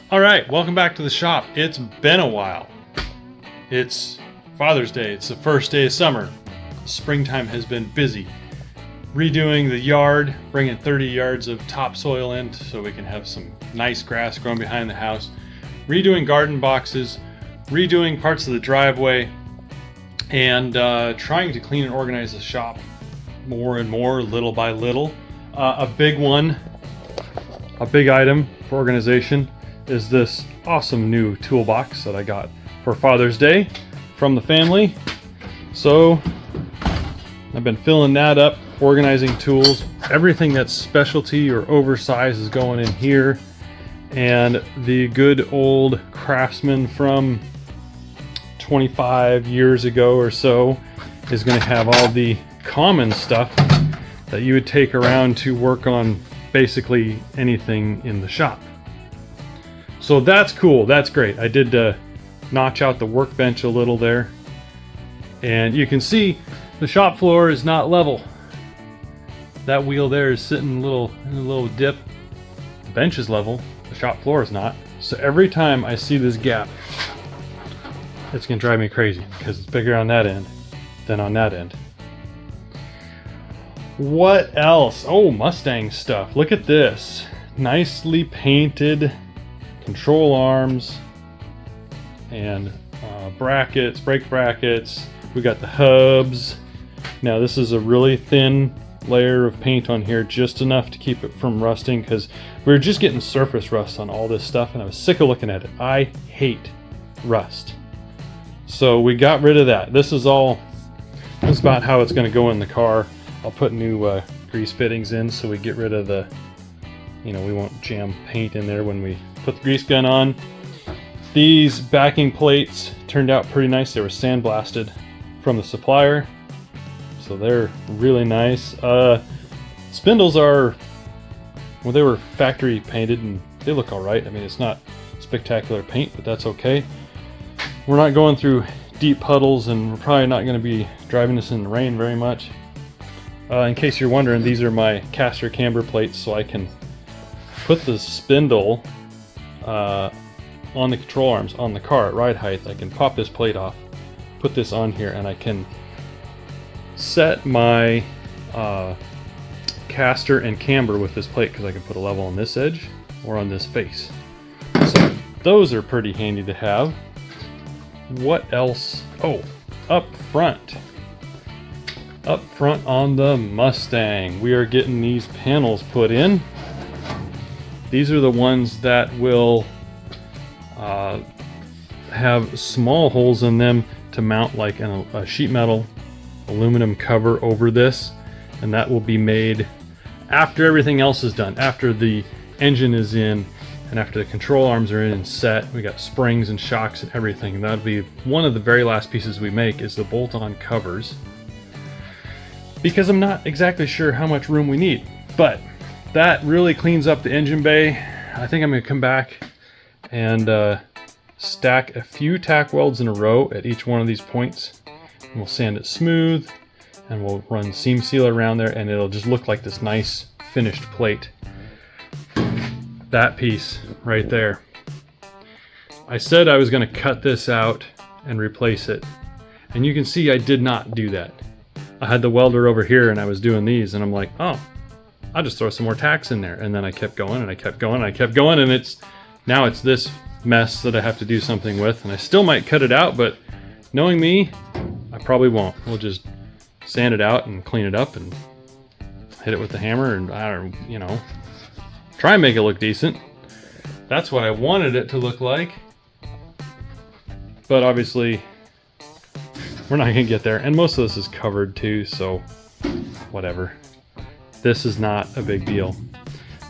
All right, welcome back to the shop. It's been a while. It's Father's Day. It's the first day of summer. Springtime has been busy. Redoing the yard, bringing 30 yards of topsoil in so we can have some nice grass growing behind the house. Redoing garden boxes, redoing parts of the driveway, and trying to clean and organize the shop more and more, little by little. A big item for organization is this awesome new toolbox that I got for Father's Day from the family. So I've been filling that up, organizing tools. Everything that's specialty or oversized is going in here. And the good old Craftsman from 25 years ago or so is going to have all the common stuff that you would take around to work on basically anything in the shop. So that's cool, that's great. I did notch out the workbench a little there, and you can see the shop floor is not level. That wheel there is sitting in a little dip. The bench is level, the shop floor is not. So every time I see this gap, it's gonna drive me crazy because it's bigger on that end than on that end. What else? Oh, Mustang stuff. Look at this. Nicely painted control arms and brackets, brake brackets. We got the hubs. Now this is a really thin layer of paint on here, just enough to keep it from rusting, because we were just getting surface rust on all this stuff and I was sick of looking at it. I hate rust. So we got rid of that. This is about how it's going to go in the car. I'll put new grease fittings in so we get rid of the, we won't jam paint in there when we put the grease gun on. These backing plates turned out pretty nice. They were sandblasted from the supplier, so they're really nice. Spindles they were factory painted and they look all right. I mean, it's not spectacular paint, but that's okay. We're not going through deep puddles and we're probably not going to be driving this in the rain very much. In case you're wondering, these are my caster camber plates, so I can put the spindle on the control arms on the car at ride height. I can pop this plate off, put this on here, and I can set my caster and camber with this plate, because I can put a level on this edge or on this face. So those are pretty handy to have. What else? Oh, up front on the Mustang, we are getting these panels put in. These are the ones that will have small holes in them to mount like a sheet metal aluminum cover over this, and that will be made after everything else is done, after the engine is in and after the control arms are in and set. We got springs and shocks and everything, and that'll be one of the very last pieces we make, is the bolt-on covers, because I'm not exactly sure how much room we need. But that really cleans up the engine bay. I think I'm going to come back and stack a few tack welds in a row at each one of these points, and we'll sand it smooth, and we'll run seam sealer around there, and it'll just look like this nice finished plate. That piece right there. I said I was going to cut this out and replace it, and you can see I did not do that. I had the welder over here and I was doing these, and I'm like, oh, I'll just throw some more tacks in there. And then I kept going and I kept going and I kept going, and now it's this mess that I have to do something with. And I still might cut it out, but knowing me, I probably won't. We'll just sand it out and clean it up and hit it with the hammer, and try and make it look decent. That's what I wanted it to look like. But obviously we're not gonna get there, and most of this is covered too, so whatever. This is not a big deal.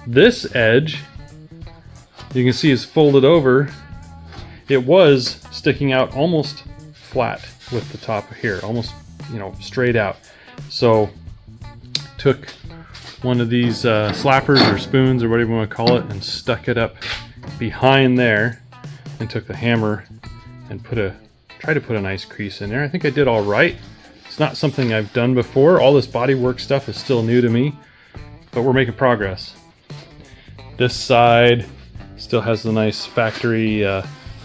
This edge, you can see, is folded over. It was sticking out almost flat with the top here, almost straight out. So took one of these slappers or spoons or whatever you want to call it and stuck it up behind there, and took the hammer and tried to put a nice crease in there. I think I did all right. It's not something I've done before. All this bodywork stuff is still new to me, but we're making progress. This side, Still has the nice factory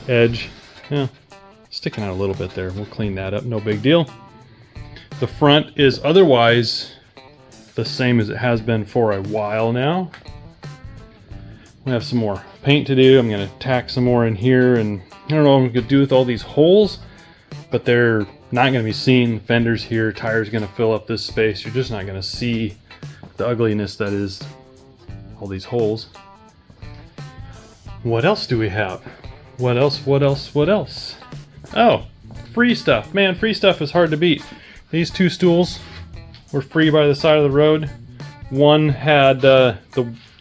edge. Yeah, sticking out a little bit there. We'll clean that up, no big deal. The front is otherwise the same as it has been for a while now. We have some more paint to do. I'm going to tack some more in here, and I don't know what I'm going to do with all these holes, but they're not going to be seen. Fenders here, tires going to fill up this space. You're just not going to see the ugliness that is all these holes. What else do we have? What else? Oh, free stuff. Man, free stuff is hard to beat. These two stools were free by the side of the road. One had the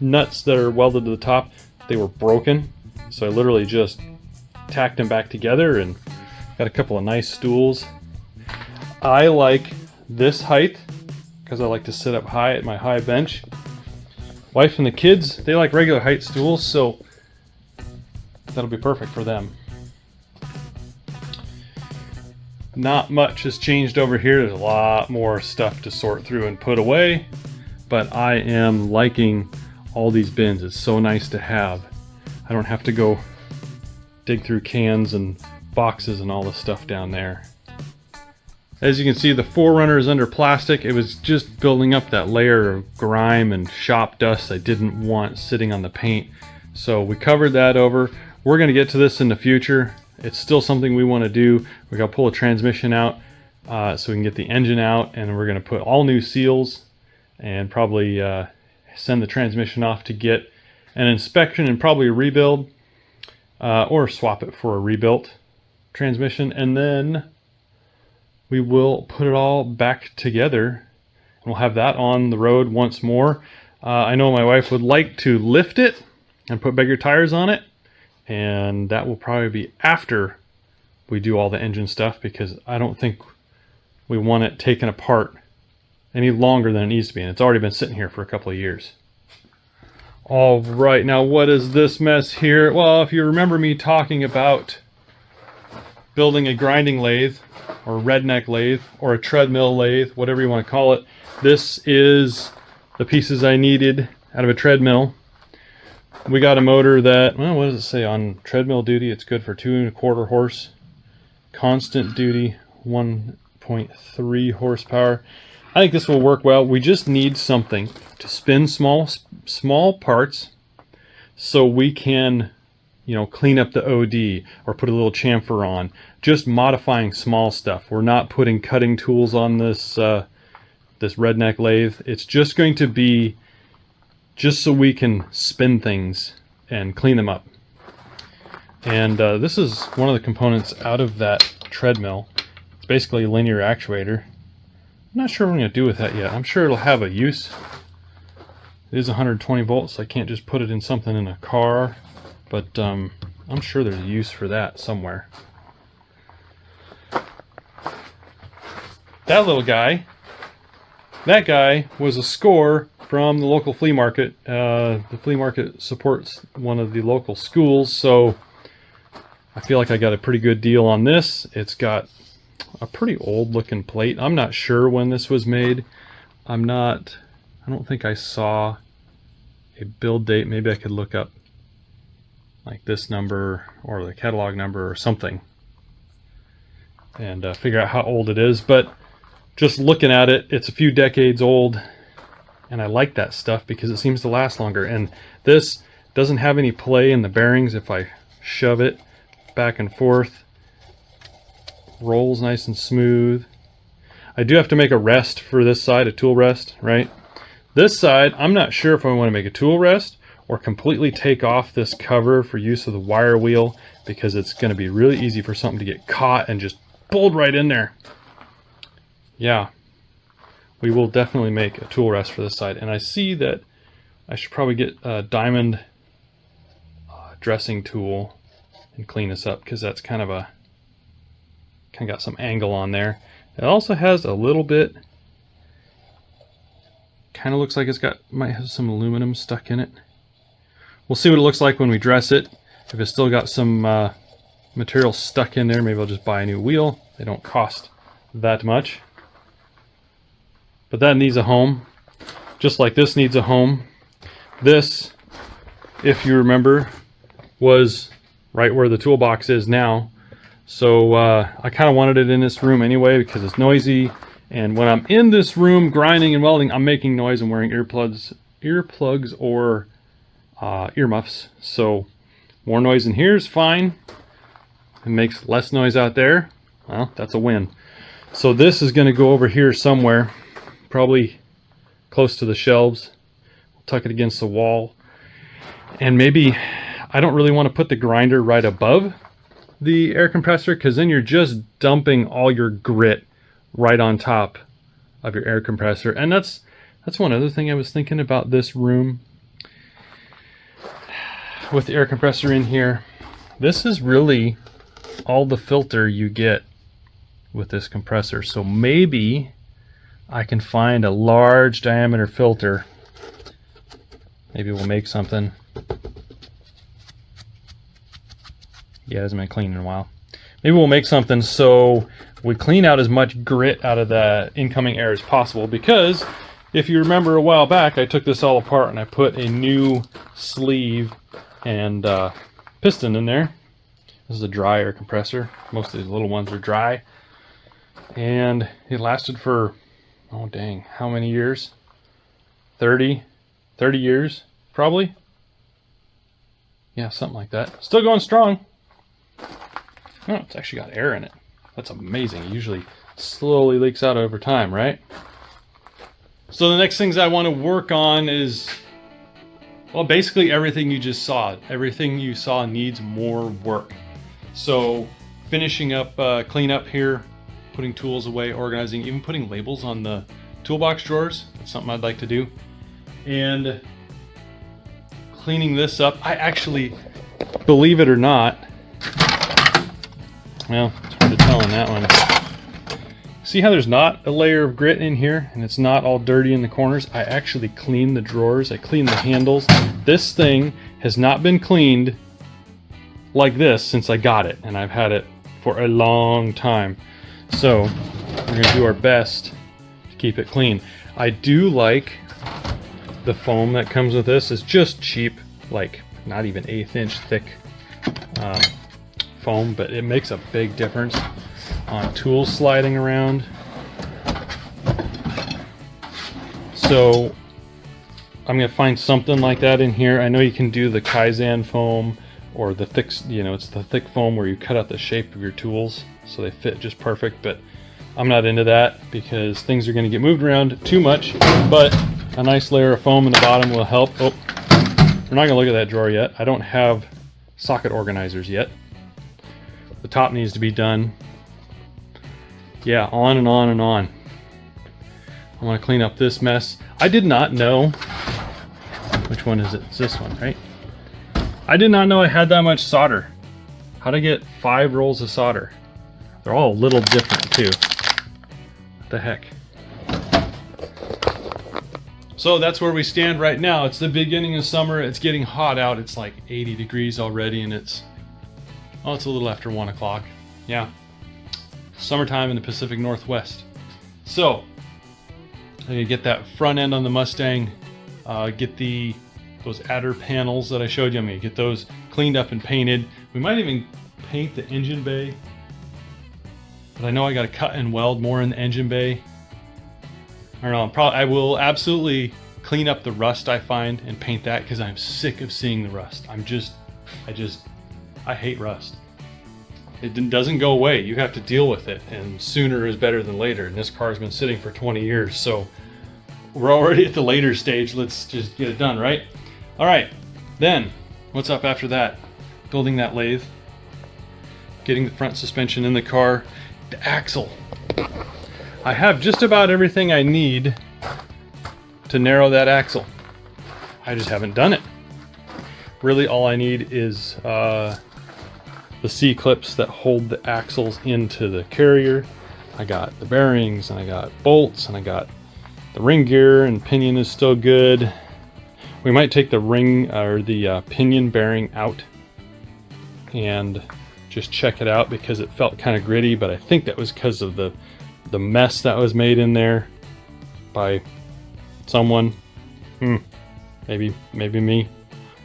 nuts that are welded to the top. They were broken, so I literally just tacked them back together and got a couple of nice stools. I like this height because I like to sit up high at my high bench. Wife and the kids, they like regular height stools, so that'll be perfect for them. Not much has changed over here. There's a lot more stuff to sort through and put away, but I am liking all these bins. It's so nice to have. I don't have to go dig through cans and boxes and all the stuff down there. As you can see, the 4Runner is under plastic. It was just building up that layer of grime and shop dust I didn't want sitting on the paint. So we covered that over. We're going to get to this in the future. It's still something we want to do. We got to pull a transmission out so we can get the engine out, and we're going to put all new seals and probably send the transmission off to get an inspection and probably a rebuild, or swap it for a rebuilt transmission, and then we will put it all back together and we'll have that on the road once more. I know my wife would like to lift it and put bigger tires on it, and that will probably be after we do all the engine stuff, because I don't think we want it taken apart any longer than it needs to be, and it's already been sitting here for a couple of years. All right, now what is this mess here? Well, if you remember me talking about building a grinding lathe or redneck lathe or a treadmill lathe, whatever you want to call it, this is the pieces I needed out of a treadmill. We got a motor that, well, what does it say on treadmill duty? It's good for 2¼ horse. Constant duty, 1.3 horsepower. I think this will work well. We just need something to spin small parts so we can, you know, clean up the OD or put a little chamfer on. Just modifying small stuff. We're not putting cutting tools on this this redneck lathe. It's just going to be just so we can spin things and clean them up. And this is one of the components out of that treadmill. It's basically a linear actuator. I'm not sure what I'm going to do with that yet. I'm sure it'll have a use. It is 120 volts, so I can't just put it in something in a car, but I'm sure there's a use for that somewhere. That little guy, that guy was a score from the local flea market. The flea market supports one of the local schools, so I feel like I got a pretty good deal on this. It's got a pretty old looking plate. I'm not sure when this was made. I don't think I saw a build date. Maybe I could look up like this number or the catalog number or something and figure out how old it is. But just looking at it, it's a few decades old, and I like that stuff because it seems to last longer. And this doesn't have any play in the bearings. If I shove it back and forth, rolls nice and smooth. I do have to make a rest for this side, a tool rest, right? This side, I'm not sure if I want to make a tool rest or completely take off this cover for use of the wire wheel, because it's going to be really easy for something to get caught and just pulled right in there. Yeah, we will definitely make a tool rest for this side. And I see that I should probably get a diamond dressing tool and clean this up, because that's kind of got some angle on there. It also has a little bit, kind of looks like might have some aluminum stuck in it. We'll see what it looks like when we dress it. If it's still got some material stuck in there, maybe I'll just buy a new wheel. They don't cost that much. But that needs a home, just like this needs a home. This, if you remember, was right where the toolbox is now. So I kind of wanted it in this room anyway because it's noisy. And when I'm in this room grinding and welding, I'm making noise and wearing earplugs or earmuffs. So more noise in here is fine. It makes less noise out there. Well, that's a win. So this is going to go over here somewhere, probably close to the shelves. We'll tuck it against the wall. And maybe I don't really want to put the grinder right above the air compressor, because then you're just dumping all your grit right on top of your air compressor. And that's one other thing I was thinking about this room with the air compressor in here. This is really all the filter you get with this compressor. So maybe I can find a large diameter filter. Maybe we'll make something. Yeah, it hasn't been cleaned in a while. Maybe we'll make something so we clean out as much grit out of the incoming air as possible, because if you remember a while back, I took this all apart and I put a new sleeve and piston in there. This is a dry air compressor. Most of these little ones are dry. And it lasted for, oh dang, how many years? 30 years, probably. Yeah, something like that. Still going strong. Oh, it's actually got air in it. That's amazing. It usually slowly leaks out over time, right? So the next things I want to work on is, well, basically everything you just saw. Everything you saw needs more work. So finishing up cleanup here, putting tools away, organizing, even putting labels on the toolbox drawers. That's something I'd like to do. And cleaning this up. I actually, believe it or not, well, it's hard to tell on that one. See how there's not a layer of grit in here and it's not all dirty in the corners? I actually cleaned the drawers. I cleaned the handles. This thing has not been cleaned like this since I got it, and I've had it for a long time. So we're going to do our best to keep it clean. I do like the foam that comes with this. It's just cheap, like not even 1/8 inch thick foam, but it makes a big difference on tools sliding around. So I'm going to find something like that in here. I know you can do the Kaizen foam or the thick, you know, it's the thick foam where you cut out the shape of your tools so they fit just perfect, but I'm not into that because things are going to get moved around too much. But a nice layer of foam in the bottom will help. Oh, we're not going to look at that drawer yet. I don't have socket organizers yet. The top needs to be done. Yeah, on and on and on. I want to clean up this mess. I did not know, which one is it? It's this one, right? I did not know I had that much solder. How'd I get 5 rolls of solder? They're all a little different too. What the heck? So that's where we stand right now. It's the beginning of summer. It's getting hot out. It's like 80 degrees already, and it's a little after 1 o'clock. Yeah, summertime in the Pacific Northwest. So I'm gonna get that front end on the Mustang, get those adder panels that I showed you. I'm gonna get those cleaned up and painted. We might even paint the engine bay, but I know I got to cut and weld more in the engine bay. I don't know. I will absolutely clean up the rust I find and paint that, because I'm sick of seeing the rust. I hate rust. It doesn't go away. You have to deal with it, and sooner is better than later. And this car's been sitting for 20 years, so we're already at the later stage. Let's just get it done, right? All right, then what's up after that? Building that lathe, getting the front suspension in the car, the axle. I have just about everything I need to narrow that axle. I just haven't done it. Really, all I need is the C-clips that hold the axles into the carrier. I got the bearings, and I got bolts, and I got the ring gear, and pinion is still good. We might take the ring or the pinion bearing out and just check it out, because it felt kind of gritty, but I think that was because of the mess that was made in there by someone. Maybe me.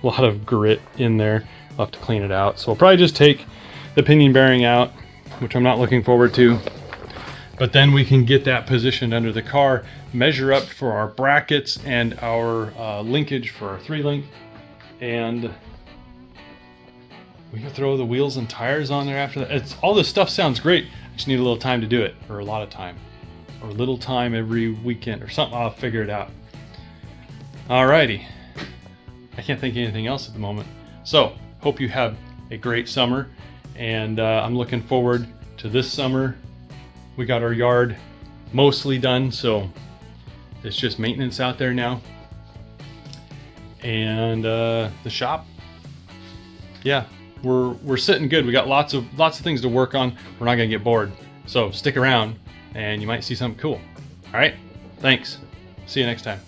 A lot of grit in there. I'll have to clean it out. So we'll probably just take the pinion bearing out, which I'm not looking forward to. But then we can get that positioned under the car, measure up for our brackets and our linkage for our 3-link, and we can throw the wheels and tires on there after that. All this stuff sounds great. I just need a little time to do it, or a lot of time, or a little time every weekend or something. I'll figure it out. Alrighty. I can't think of anything else at the moment. So, hope you have a great summer, and I'm looking forward to this summer. We got our yard mostly done, so it's just maintenance out there now. And the shop, yeah, we're sitting good. We got lots of things to work on. We're not gonna get bored, so stick around and you might see something cool. All right, thanks. See you next time.